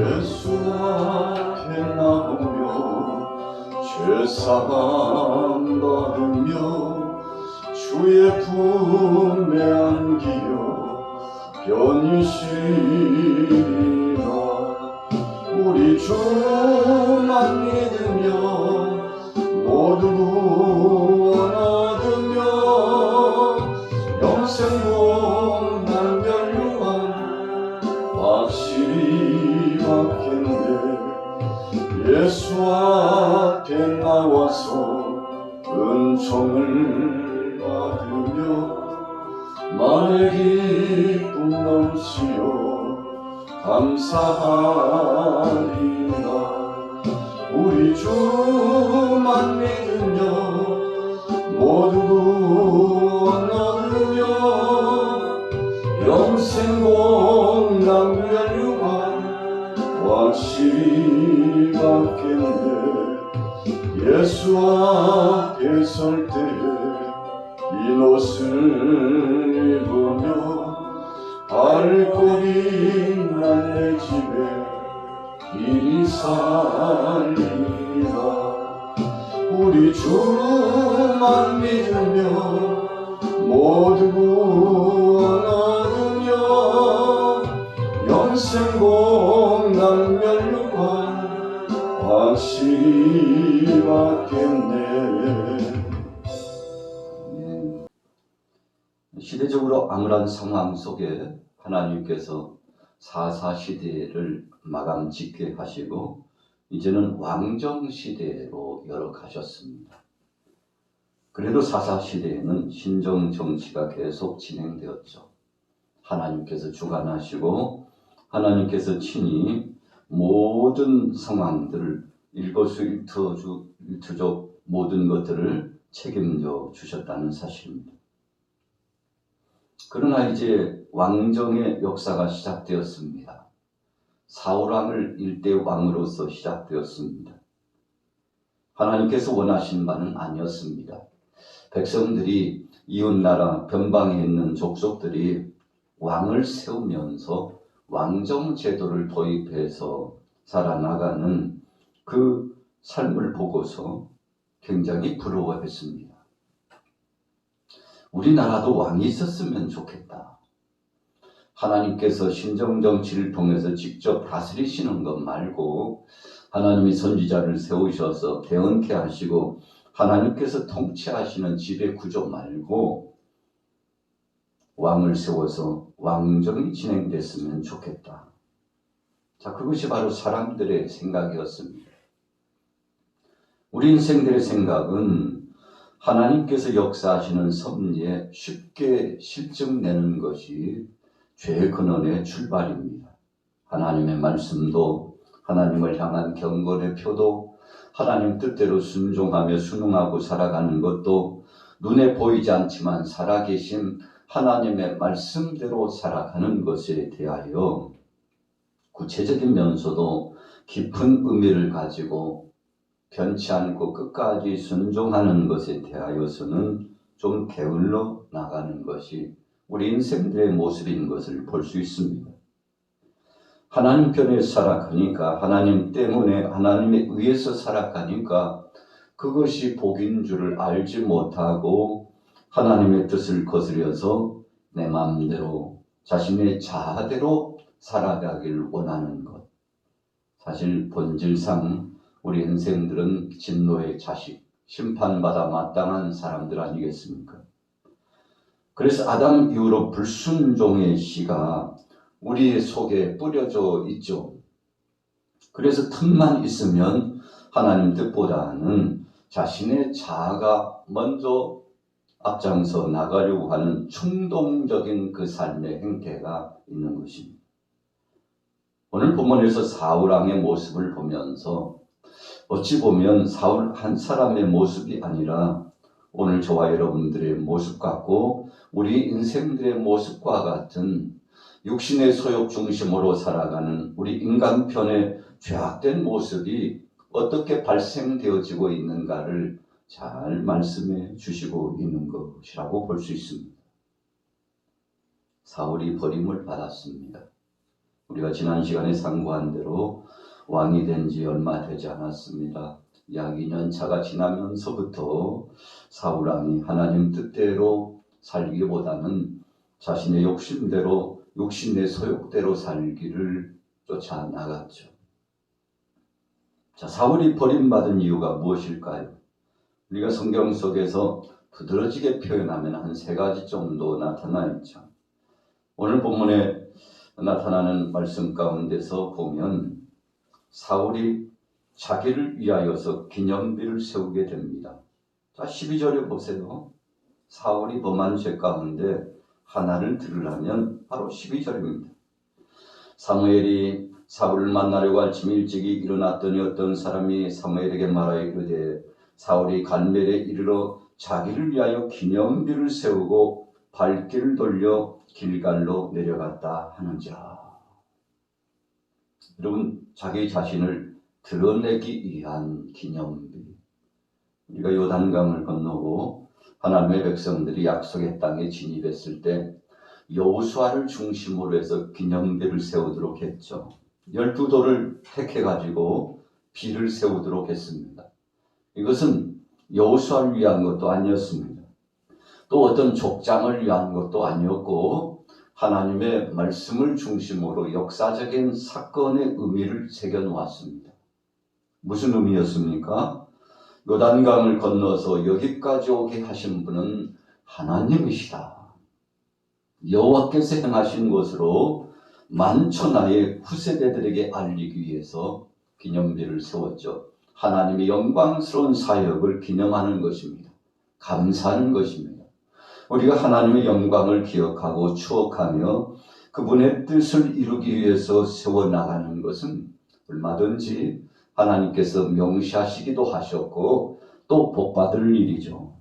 예수 앞에 나오며 죄사함 받으며 주의 품에 안기어 편히쉬리라. 우리 주만 믿으며 모두 구원 얻으며 영생 복날 멸류관 확실히 받겠네. 예수 앞에 나와서 은총을 받으며 만의 기쁨 넘치어 감사하리라. 우리 주만 믿으며 모두 구원 얻으며 영생 복락 멸류관 확실히 받겠네. 예수 앞에 설 때에 흰 옷을 입으며 발걸이 난 내 집에 이리 살리라. 우리 주만 믿으며 모두 구원 얻으며 영생 복락 멸류관 확실히 받겠네. 시대적으로 암울한 상황 속에 하나님께서 사사 시대를 마감 짓게 하시고 이제는 왕정 시대로 열어가셨습니다. 그래도 사사 시대에는 신정 정치가 계속 진행되었죠. 하나님께서 주관하시고 하나님께서 친히 모든 상황들을 일거수일투족 모든 것들을 책임져 주셨다는 사실입니다. 그러나 이제 왕정의 역사가 시작되었습니다. 사울왕을 일대 왕으로서 시작되었습니다. 하나님께서 원하신 바는 아니었습니다. 백성들이 이웃나라 변방에 있는 족속들이 왕을 세우면서 왕정 제도를 도입해서 살아나가는 그 삶을 보고서 굉장히 부러워했습니다. 우리나라도 왕이 있었으면 좋겠다. 하나님께서 신정정치를 통해서 직접 다스리시는 것 말고 하나님이 선지자를 세우셔서 대언케 하시고 하나님께서 통치하시는 지배 구조 말고 왕을 세워서 왕정이 진행됐으면 좋겠다. 자, 그것이 바로 사람들의 생각이었습니다. 우리 인생들의 생각은 하나님께서 역사하시는 섭리에 쉽게 실증내는 것이 죄의 근원의 출발입니다. 하나님의 말씀도 하나님을 향한 경건의 표도 하나님 뜻대로 순종하며 순응하고 살아가는 것도 눈에 보이지 않지만 살아계신 하나님의 말씀대로 살아가는 것에 대하여 구체적인 면서도 깊은 의미를 가지고 변치 않고 끝까지 순종하는 것에 대하여서는 좀 게을러 나가는 것이 우리 인생들의 모습인 것을 볼 수 있습니다. 하나님 편에 살아가니까 하나님 때문에 하나님에 의해서 살아가니까 그것이 복인 줄을 알지 못하고 하나님의 뜻을 거스려서 내 마음대로 자신의 자아대로 살아가길 원하는 것. 사실 본질상 우리 인생들은 진노의 자식, 심판받아 마땅한 사람들 아니겠습니까? 그래서 아담 이후로 불순종의 씨가 우리 속에 뿌려져 있죠. 그래서 틈만 있으면 하나님 뜻보다는 자신의 자아가 먼저 앞장서 나가려고 하는 충동적인 그 삶의 행태가 있는 것입니다. 오늘 본문에서 사울왕의 모습을 보면서 어찌 보면 사울 한 사람의 모습이 아니라 오늘 저와 여러분들의 모습 같고 우리 인생들의 모습과 같은 육신의 소욕 중심으로 살아가는 우리 인간편의 죄악된 모습이 어떻게 발생되어지고 있는가를 잘 말씀해 주시고 있는 것이라고 볼 수 있습니다. 사울이 버림을 받았습니다. 우리가 지난 시간에 상고한 대로 왕이 된 지 얼마 되지 않았습니다. 약 2년 차가 지나면서부터 사울왕이 하나님 뜻대로 살기보다는 자신의 욕심대로, 욕심의 소욕대로 살기를 쫓아 나갔죠. 자, 사울이 버림받은 이유가 무엇일까요? 우리가 성경 속에서 두드러지게 표현하면 한 3가지 정도 나타나 있죠. 오늘 본문에 나타나는 말씀 가운데서 보면 사울이 자기를 위하여서 기념비를 세우게 됩니다. 자, 12절에 보세요. 사울이 범한 죄 가운데 하나를 들으려면 바로 12절입니다. 사무엘이 사울을 만나려고 아침 일찍이 일어났더니 어떤 사람이 사무엘에게 말하여 이르되 사울이 갈멜에 이르러 자기를 위하여 기념비를 세우고 발길을 돌려 길갈로 내려갔다 하는지라. 여러분, 자기 자신을 드러내기 위한 기념비. 우리가 요단강을 건너고 하나님의 백성들이 약속의 땅에 진입했을 때 여호수아를 중심으로 해서 기념비를 세우도록 했죠. 12돌을 택해가지고 비를 세우도록 했습니다. 이것은 여호수아를 위한 것도 아니었습니다. 또 어떤 족장을 위한 것도 아니었고 하나님의 말씀을 중심으로 역사적인 사건의 의미를 새겨놓았습니다. 무슨 의미였습니까? 요단강을 건너서 여기까지 오게 하신 분은 하나님이시다. 여호와께서 행하신 것으로 만천하의 후세대들에게 알리기 위해서 기념비를 세웠죠. 하나님의 영광스러운 사역을 기념하는 것입니다. 감사하는 것입니다. 우리가 하나님의 영광을 기억하고 추억하며 그분의 뜻을 이루기 위해서 세워나가는 것은 얼마든지 하나님께서 명시하시기도 하셨고 또 복받을 일이죠.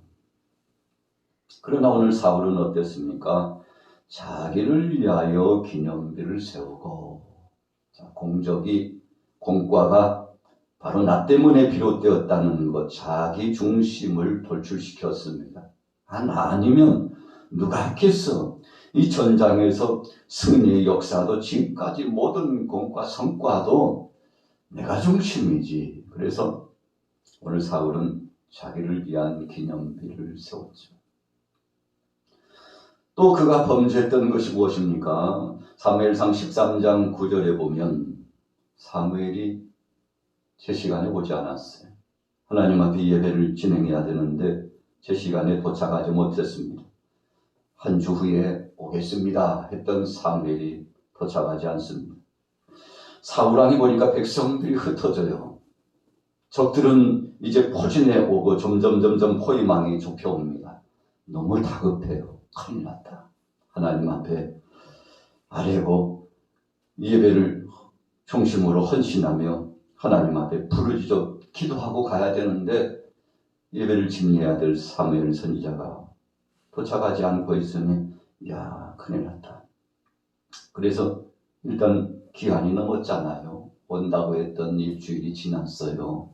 그러나 오늘 사울은 어땠습니까? 자기를 위하여 기념비를 세우고, 공과가 바로 나 때문에 비롯되었다는 것, 자기 중심을 돌출시켰습니다. 나 아니면 누가 했겠어? 이 전장에서 승리의 역사도 지금까지 모든 공과 성과도 내가 중심이지. 그래서 오늘 사울은 자기를 위한 기념비를 세웠죠. 또 그가 범죄했던 것이 무엇입니까? 사무엘상 13장 9절에 보면 사무엘이 제 시간에 오지 않았어요. 하나님 앞에 예배를 진행해야 되는데 제 시간에 도착하지 못했습니다. 한 주 후에 오겠습니다 했던 사무엘이 도착하지 않습니다. 사울왕이 보니까 백성들이 흩어져요. 적들은 이제 포진해 오고 점점 포위망이 좁혀옵니다. 너무 다급해요. 큰일 났다. 하나님 앞에 아뢰고 예배를 중심으로 헌신하며 하나님 앞에 부르짖어 기도하고 가야 되는데 예배를 집례해야 될 사무엘 선지자가 도착하지 않고 있으니 큰일 났다. 그래서 일단 기한이 넘었잖아요. 온다고 했던 일주일이 지났어요.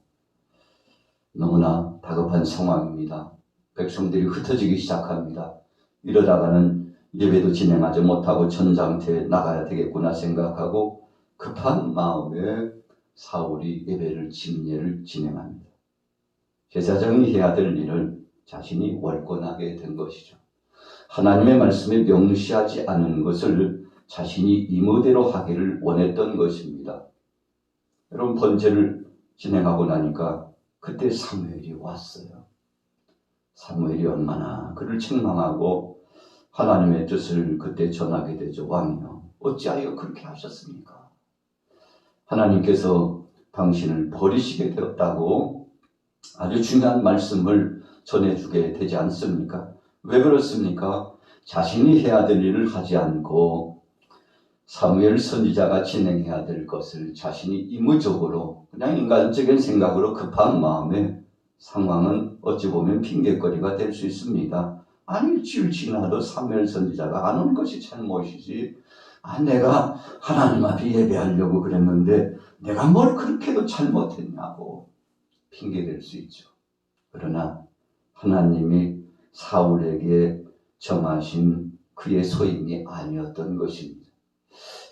너무나 다급한 상황입니다. 백성들이 흩어지기 시작합니다. 이러다가는 예배도 진행하지 못하고 전장터에 나가야 되겠구나 생각하고 급한 마음에 사울이 예배를 집례를 진행합니다. 제사장이 해야 될 일을 자신이 월권하게 된 것이죠. 하나님의 말씀에 명시하지 않은 것을 자신이 임의대로 하기를 원했던 것입니다. 여러분, 번제를 진행하고 나니까 그때 사무엘이 왔어요. 사무엘이 얼마나 그를 책망하고 하나님의 뜻을 그때 전하게 되죠. 왕이여, 어찌하여 그렇게 하셨습니까? 하나님께서 당신을 버리시게 되었다고 아주 중요한 말씀을 전해주게 되지 않습니까? 왜 그렇습니까? 자신이 해야 될 일을 하지 않고 사무엘 선지자가 진행해야 될 것을 자신이 임의적으로 그냥 인간적인 생각으로 급한 마음에 상황은 어찌 보면 핑계거리가 될 수 있습니다. 일주일 지나도 사무엘 선지자가 안 온 것이 잘못이지. 내가 하나님 앞에 예배하려고 그랬는데 내가 뭘 그렇게도 잘못했냐고 핑계댈 수 있죠. 그러나 하나님이 사울에게 정하신 그의 소임이 아니었던 것입니다.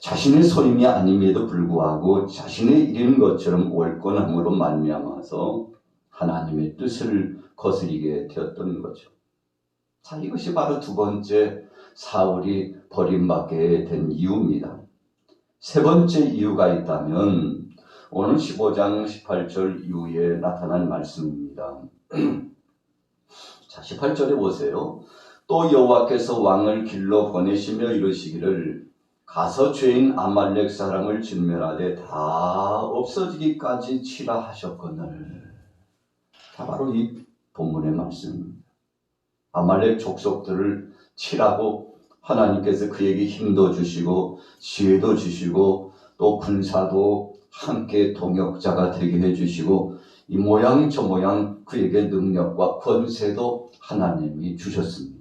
자신의 소임이 아님에도 불구하고 자신의 일인 것처럼 월권함으로 말미암아서 하나님의 뜻을 거스리게 되었던 거죠. 자, 이것이 바로 두 번째 사울이 버림받게 된 이유입니다. 세 번째 이유가 있다면 오늘 15장 18절 이후에 나타난 말씀입니다. 자, 18절에 보세요. 또 여호와께서 왕을 길러 보내시며 이르시기를 가서 죄인 아말렉 사람을 진멸하되 다 없어지기까지 치라 하셨거늘. 자, 바로 이 본문의 말씀입니다. 아말렉 족속들을 치라고 하나님께서 그에게 힘도 주시고 지혜도 주시고 또 군사도 함께 동역자가 되게 해주시고 이 모양 저 모양 그에게 능력과 권세도 하나님이 주셨습니다.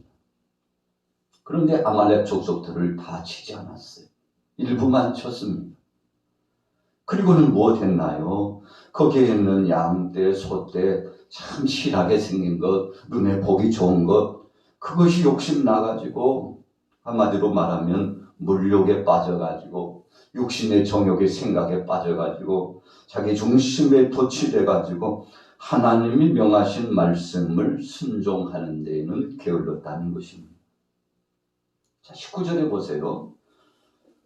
그런데 아말렉 족속들을 다 치지 않았어요. 일부만 쳤습니다. 그리고는 무엇 했나요? 거기에 있는 양떼, 소떼, 참 실하게 생긴 것, 눈에 보기 좋은 것, 그것이 욕심 나가지고 한마디로 말하면 물욕에 빠져가지고 육신의 정욕의 생각에 빠져가지고 자기 중심에 도취돼가지고 하나님이 명하신 말씀을 순종하는 데에는 게을렀다는 것입니다. 자, 19절에 보세요.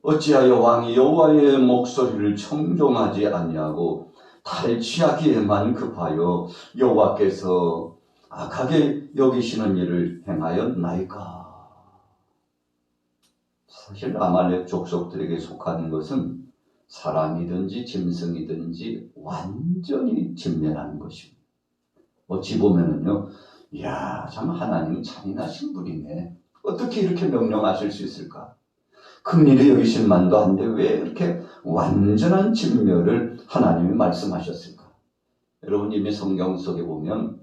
어찌하여 왕이 여호와의 목소리를 청종하지 아니하고 탈취하기에만 급하여 여호와께서 악하게 여기시는 일을 행하였나이까. 사실 아말렉 족속들에게 속하는 것은 사람이든지 짐승이든지 완전히 진멸하는 것입니다. 어찌 보면은요, 이야, 참 하나님 잔인하신 분이네. 어떻게 이렇게 명령하실 수 있을까? 큰일이 여기실 만도 한데 왜 이렇게 완전한 진멸을 하나님이 말씀하셨을까? 여러분 이미 성경 속에 보면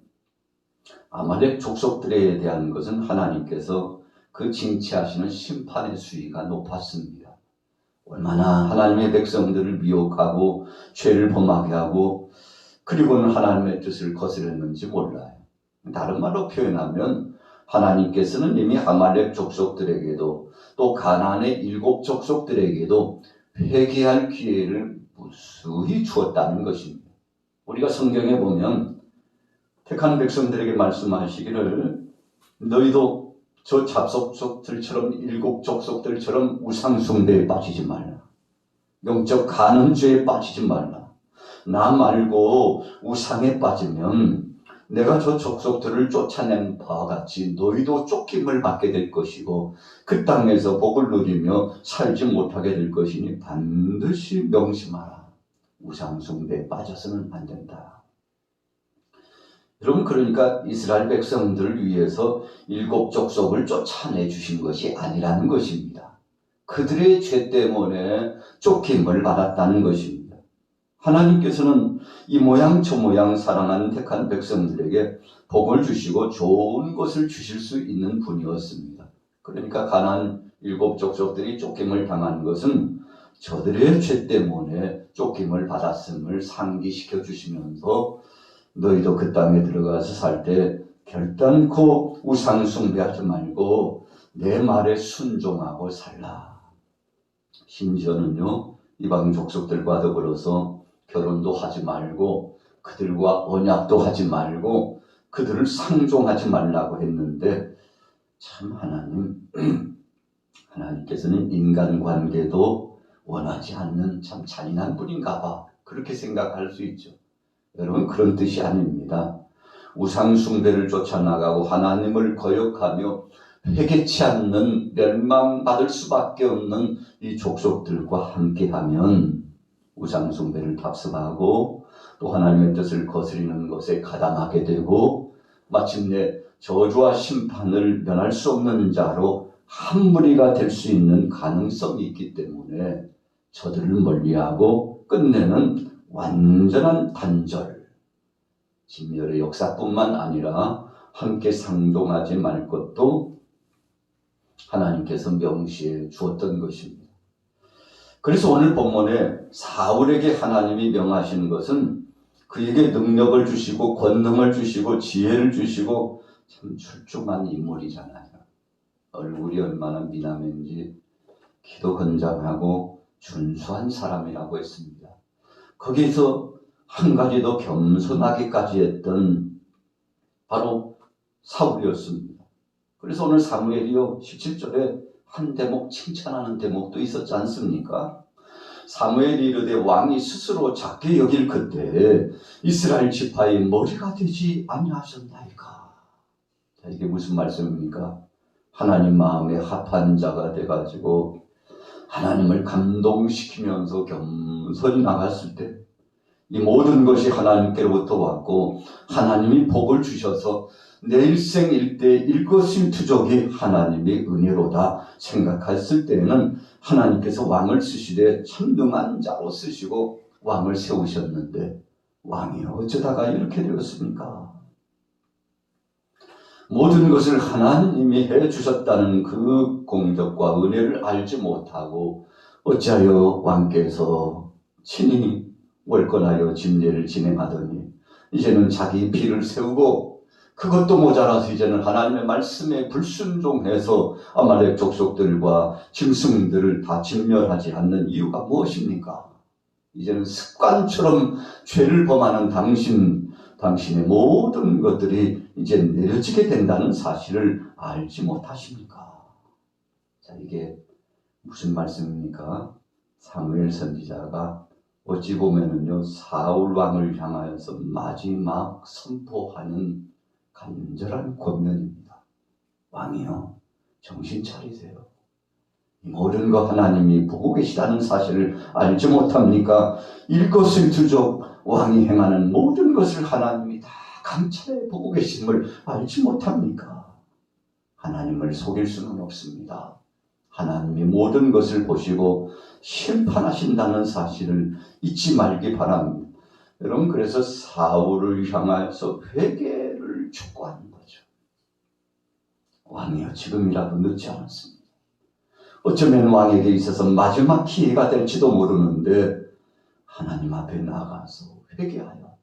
아말렉 족속들에 대한 것은 하나님께서 그 징치하시는 심판의 수위가 높았습니다. 얼마나 하나님의 백성들을 미혹하고 죄를 범하게 하고 그리고는 하나님의 뜻을 거스렸는지 몰라요. 다른 말로 표현하면 하나님께서는 이미 아말렉 족속들에게도 또 가나안의 7 족속들에게도 회개할 기회를 무수히 주었다는 것입니다. 우리가 성경에 보면 택한 백성들에게 말씀하시기를 너희도 저 잡속족들처럼 7 족속들처럼 우상숭배에 빠지지 말라. 영적 간음죄에 빠지지 말라. 나 말고 우상에 빠지면 내가 저 족속들을 쫓아낸 바와 같이 너희도 쫓김을 받게 될 것이고 그 땅에서 복을 누리며 살지 못하게 될 것이니 반드시 명심하라. 우상숭배에 빠져서는 안 된다. 여러분 그러니까 이스라엘 백성들을 위해서 7 족속을 쫓아내 주신 것이 아니라는 것입니다. 그들의 죄 때문에 쫓김을 받았다는 것입니다. 하나님께서는 이 모양 저 모양 사랑하는 택한 백성들에게 복을 주시고 좋은 것을 주실 수 있는 분이었습니다. 그러니까 가나안 7 족속들이 쫓김을 당한 것은 저들의 죄 때문에 쫓김을 받았음을 상기시켜 주시면서 너희도 그 땅에 들어가서 살 때 결단코 우상 숭배하지 말고 내 말에 순종하고 살라. 심지어는요 이방 족속들과 더불어서 결혼도 하지 말고 그들과 언약도 하지 말고 그들을 상종하지 말라고 했는데 참 하나님께서는 인간관계도 원하지 않는 참 잔인한 분인가 봐. 그렇게 생각할 수 있죠. 여러분 그런 뜻이 아닙니다. 우상숭배를 쫓아나가고 하나님을 거역하며 회개치 않는 멸망받을 수밖에 없는 이 족속들과 함께하면 우상숭배를 답습하고 또 하나님의 뜻을 거스리는 것에 가담하게 되고 마침내 저주와 심판을 면할 수 없는 자로 한 무리가 될 수 있는 가능성이 있기 때문에 저들을 멀리하고 끝내는 완전한 단절, 진멸의 역사뿐만 아니라 함께 상종하지 말 것도 하나님께서 명시해 주었던 것입니다. 그래서 오늘 본문에 사울에게 하나님이 명하시는 것은 그에게 능력을 주시고 권능을 주시고 지혜를 주시고 참 출중한 인물이잖아요. 얼굴이 얼마나 미남인지 키도 건장하고 준수한 사람이라고 했습니다. 거기서 한 가지 더 겸손하기까지 했던 바로 사울이었습니다. 그래서 오늘 사무엘이요 17절에 한 대목 칭찬하는 대목도 있었지 않습니까? 사무엘이 이르되 왕이 스스로 작게 여길 그때 이스라엘 지파의 머리가 되지 아니하셨나이까. 자, 이게 무슨 말씀입니까? 하나님 마음에 합한 자가 돼가지고 하나님을 감동시키면서 겸손히 나갔을 때 이 모든 것이 하나님께로부터 왔고 하나님이 복을 주셔서 내 일생 일대 일거수일투족이 하나님의 은혜로다 생각했을 때에는 하나님께서 왕을 쓰시되 참능한 자로 쓰시고 왕을 세우셨는데 왕이 어쩌다가 이렇게 되었습니까? 모든 것을 하나님이 해주셨다는 그 공적과 은혜를 알지 못하고 어찌하여 왕께서 친히 월권하여 집례를 진행하더니 이제는 자기 비를 세우고 그것도 모자라서 이제는 하나님의 말씀에 불순종해서 아말렉 족속들과 짐승들을 다 진멸하지 않는 이유가 무엇입니까? 이제는 습관처럼 죄를 범하는 당신의 모든 것들이 이제 내려지게 된다는 사실을 알지 못하십니까? 자, 이게 무슨 말씀입니까? 사무엘 선지자가 어찌 보면은요, 사울 왕을 향하여서 마지막 선포하는 간절한 권면입니다. 왕이요, 정신 차리세요. 모든 것 하나님이 보고 계시다는 사실을 알지 못합니까? 일거수일투족 왕이 행하는 모든 것을 하나님이 다 감찰해 보고 계심을 알지 못합니까? 하나님을 속일 수는 없습니다. 하나님이 모든 것을 보시고 심판하신다는 사실을 잊지 말기 바랍니다. 여러분, 그래서 사울을 향하여서 회개를 촉구하는 거죠. 왕이여, 지금이라도 늦지 않았습니다. 어쩌면 왕에게 있어서 마지막 기회가 될지도 모르는데 하나님 앞에 나가서 회개하여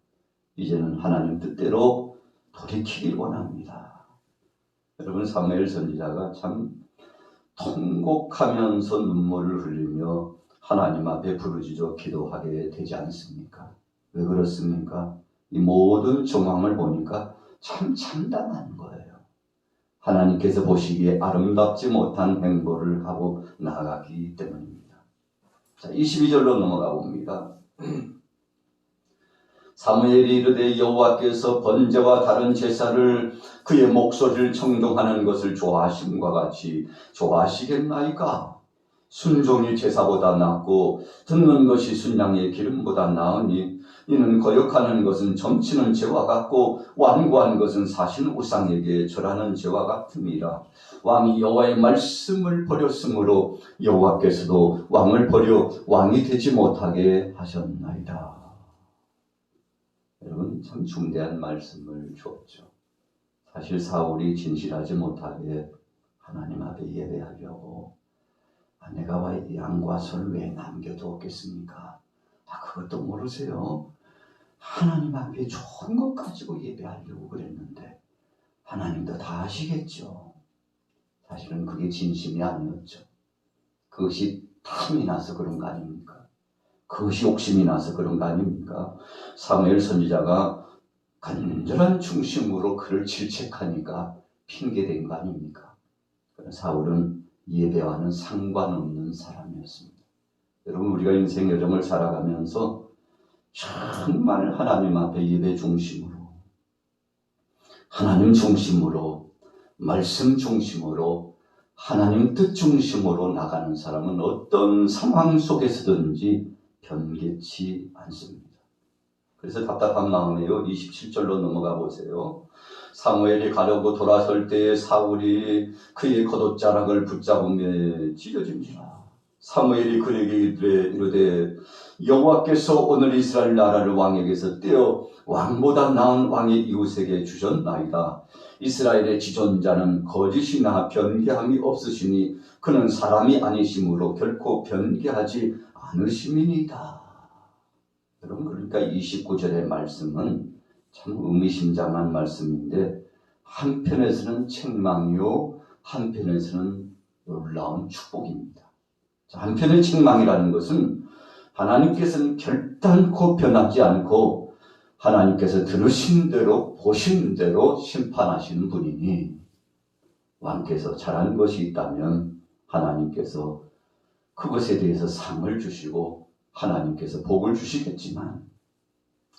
이제는 하나님 뜻대로 돌이키길 원합니다. 여러분, 사무엘 선지자가 참 통곡하면서 눈물을 흘리며 하나님 앞에 부르짖어 기도하게 되지 않습니까? 왜 그렇습니까? 이 모든 정황을 보니까 참 참담한 거예요. 하나님께서 보시기에 아름답지 못한 행보를 하고 나아가기 때문입니다. 자, 22절로 넘어가 봅니다. 사무엘이 이르되 여호와께서 번제와 다른 제사를 그의 목소리를 청종하는 것을 좋아하심과 같이 좋아하시겠나이까? 순종이 제사보다 낫고 듣는 것이 순양의 기름보다 나으니 이는 거역하는 것은 점치는 죄와 같고 완고한 것은 사신 우상에게 절하는 죄와 같음이라. 왕이 여호와의 말씀을 버렸으므로 여호와께서도 왕을 버려 왕이 되지 못하게 하셨나이다. 여러분, 참 중대한 말씀을 주었죠. 사실 사울이 진실하지 못하게 하나님 앞에 예배하려고 내가 양과 소를 왜 남겨두었겠습니까? 그것도 모르세요. 하나님 앞에 좋은 것 가지고 예배하려고 그랬는데 하나님도 다 아시겠죠. 사실은 그게 진심이 아니었죠. 그것이 탐이 나서 그런 거 아닙니까? 그것이 욕심이 나서 그런 거 아닙니까? 사무엘 선지자가 간절한 중심으로 그를 질책하니까 핑계된 거 아닙니까? 사울은 예배와는 상관없는 사람이었습니다. 여러분, 우리가 인생 여정을 살아가면서 정말 하나님 앞에 예배 중심으로, 하나님 중심으로, 말씀 중심으로, 하나님 뜻 중심으로 나가는 사람은 어떤 상황 속에서든지 변개치 않습니다. 그래서 답답한 마음이에요. 27절로 넘어가 보세요. 사무엘이 가려고 돌아설 때에 사울이 그의 겉옷자락을 붙잡으며 찢어짐지라. 사무엘이 그에게 이르되 여호와께서 오늘 이스라엘 나라를 왕에게서 떼어 왕보다 나은 왕의 이웃에게 주셨나이다. 이스라엘의 지존자는 거짓이나 변개함이 없으시니 그는 사람이 아니심으로 결코 변개하지 않으심이니이다. 여러분, 그러니까 29절의 말씀은 참 의미심장한 말씀인데 한편에서는 책망이요 한편에서는 놀라운 축복입니다. 한편의 책망이라는 것은 하나님께서는 결단코 변하지 않고 하나님께서 들으신 대로 보신 대로 심판하시는 분이니 왕께서 잘한 것이 있다면 하나님께서 그것에 대해서 상을 주시고 하나님께서 복을 주시겠지만,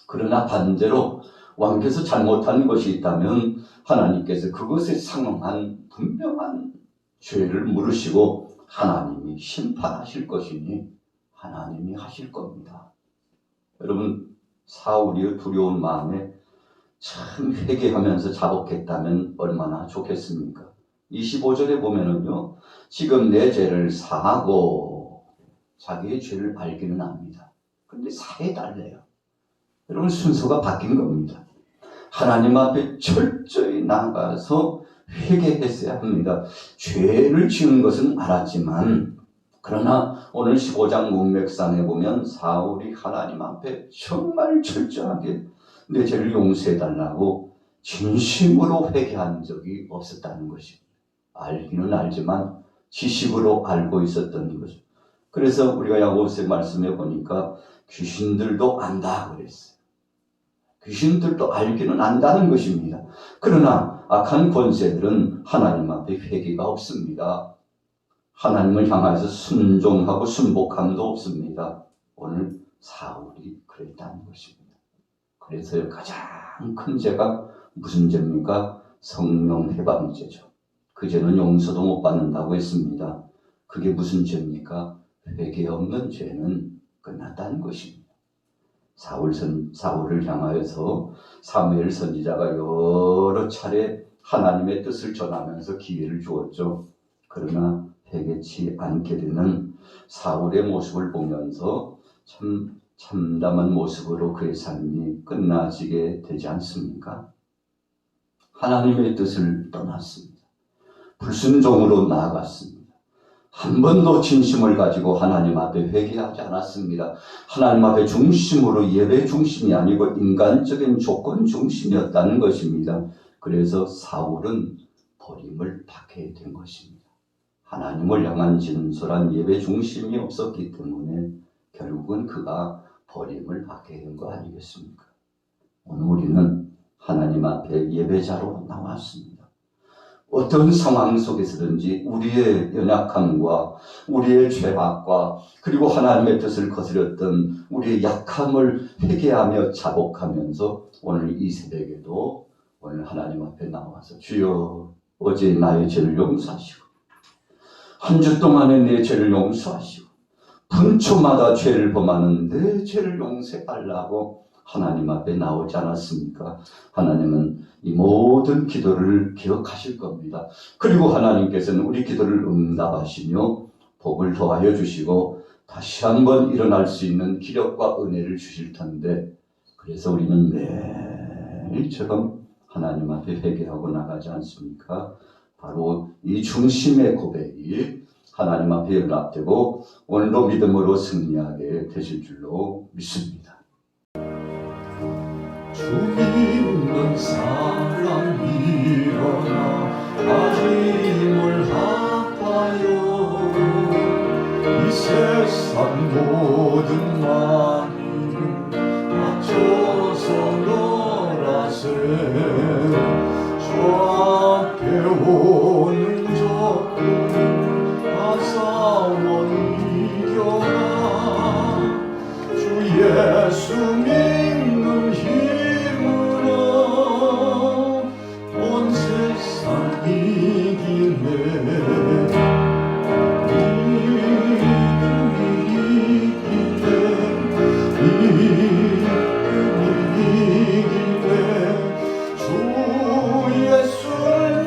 그러나 반대로 왕께서 잘못한 것이 있다면 하나님께서 그것에 상응한 분명한 죄를 물으시고 하나님이 심판하실 것이니 하나님이 하실 겁니다. 여러분, 사울이 두려운 마음에 참 회개하면서 자복했다면 얼마나 좋겠습니까? 25절에 보면은요, 지금 내 죄를 사하고, 자기의 죄를 알기는 합니다. 그런데 사해달래요. 여러분, 순서가 바뀐 겁니다. 하나님 앞에 철저히 나가서 회개했어야 합니다. 죄를 지은 것은 알았지만, 그러나 오늘 15장 문맥상에 보면 사울이 하나님 앞에 정말 철저하게 내 죄를 용서해달라고 진심으로 회개한 적이 없었다는 것입니다. 알기는 알지만 지식으로 알고 있었던 거죠. 그래서 우리가 야고보서 말씀해 보니까 귀신들도 안다 그랬어요. 귀신들도 알기는 안다는 것입니다. 그러나 악한 권세들은 하나님 앞에 회개가 없습니다. 하나님을 향해서 순종하고 순복함도 없습니다. 오늘 사울이 그랬다는 것입니다. 그래서 가장 큰 죄가 무슨 죄입니까? 성령 해방죄죠. 그 죄는 용서도 못 받는다고 했습니다. 그게 무슨 죄입니까? 회개 없는 죄는 끝났다는 것입니다. 사울을 향하여서 사무엘 선지자가 여러 차례 하나님의 뜻을 전하면서 기회를 주었죠. 그러나 회개치 않게 되는 사울의 모습을 보면서 참담한 모습으로 그의 삶이 끝나지게 되지 않습니까? 하나님의 뜻을 떠났습니다. 불순종으로 나아갔습니다. 한 번도 진심을 가지고 하나님 앞에 회개하지 않았습니다. 하나님 앞에 중심으로 예배 중심이 아니고 인간적인 조건 중심이었다는 것입니다. 그래서 사울은 버림을 받게 된 것입니다. 하나님을 향한 진솔한 예배 중심이 없었기 때문에 결국은 그가 버림을 받게 된 거 아니겠습니까? 오늘 우리는 하나님 앞에 예배자로 나왔습니다. 어떤 상황 속에서든지 우리의 연약함과 우리의 죄악과 그리고 하나님의 뜻을 거스렸던 우리의 약함을 회개하며 자복하면서 오늘 이 새벽에도 오늘 하나님 앞에 나와서 주여 어제 나의 죄를 용서하시고 한 주 동안에 내 죄를 용서하시고 분초마다 죄를 범하는 내 죄를 용서해달라고 하나님 앞에 나오지 않았습니까? 하나님은 이 모든 기도를 기억하실 겁니다. 그리고 하나님께서는 우리 기도를 응답하시며 복을 더하여 주시고 다시 한번 일어날 수 있는 기력과 은혜를 주실 텐데, 그래서 우리는 매일처럼 하나님 앞에 회개하고 나가지 않습니까? 바로 이 중심의 고백이 하나님 앞에 연락되고 오늘도 믿음으로 승리하게 되실 줄로 믿습니다. 죽이는 사람 일어나 아임을 합하여 이 세상 모든 만인은 맞춰서 놀아세 주 앞에 오는 적군 아사원 이겨라 주 예수 믿는 힘으로 온 세상 이기네 주 예수를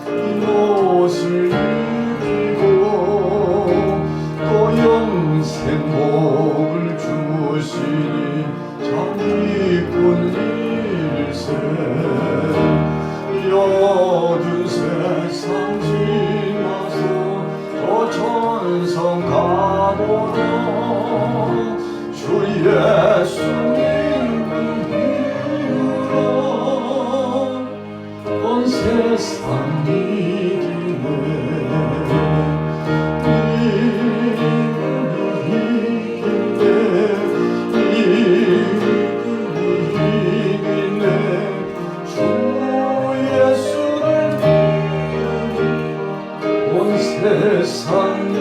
이 옷을 입히고 또 영생 복을 주시니 참 기쁜 일세. 어두운 세상 지나서 저 천성 가보러 주 예수님 이름으로 온 세상 이기네. 이기네. 주 예수를 온 세상이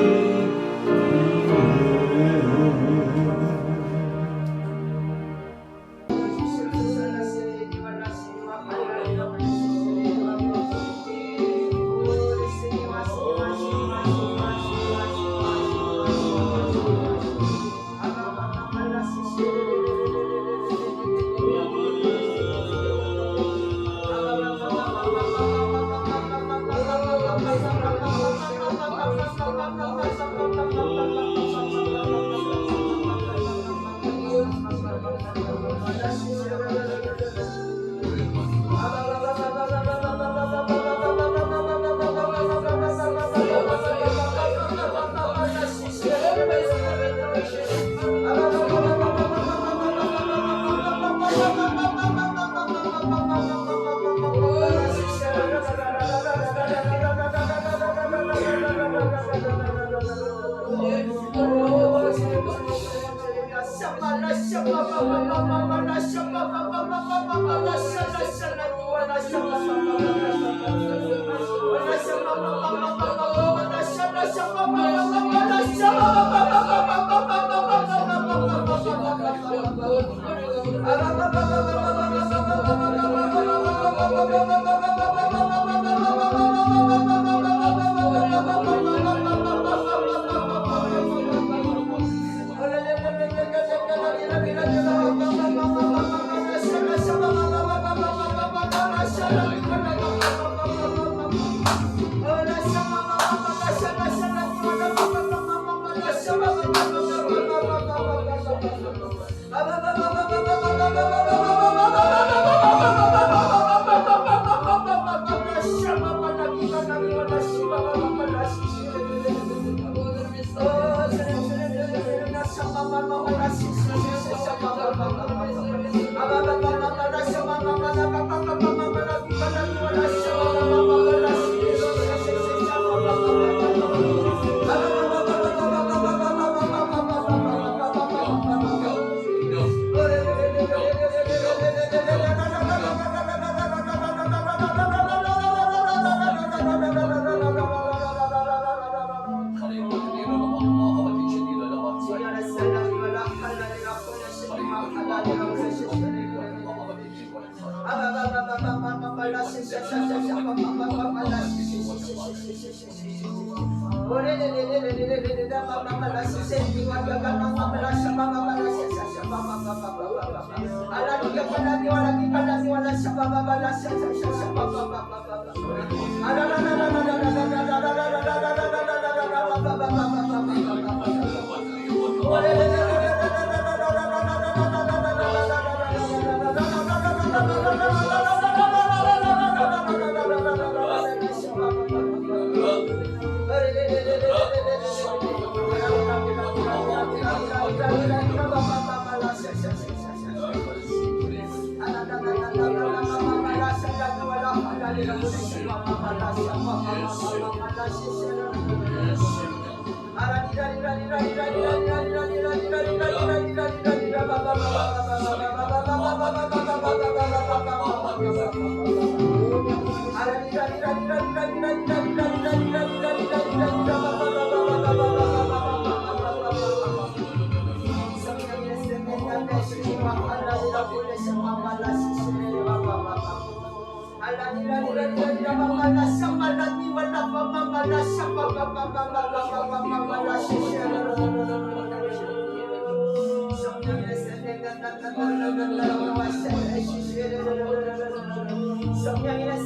성령이라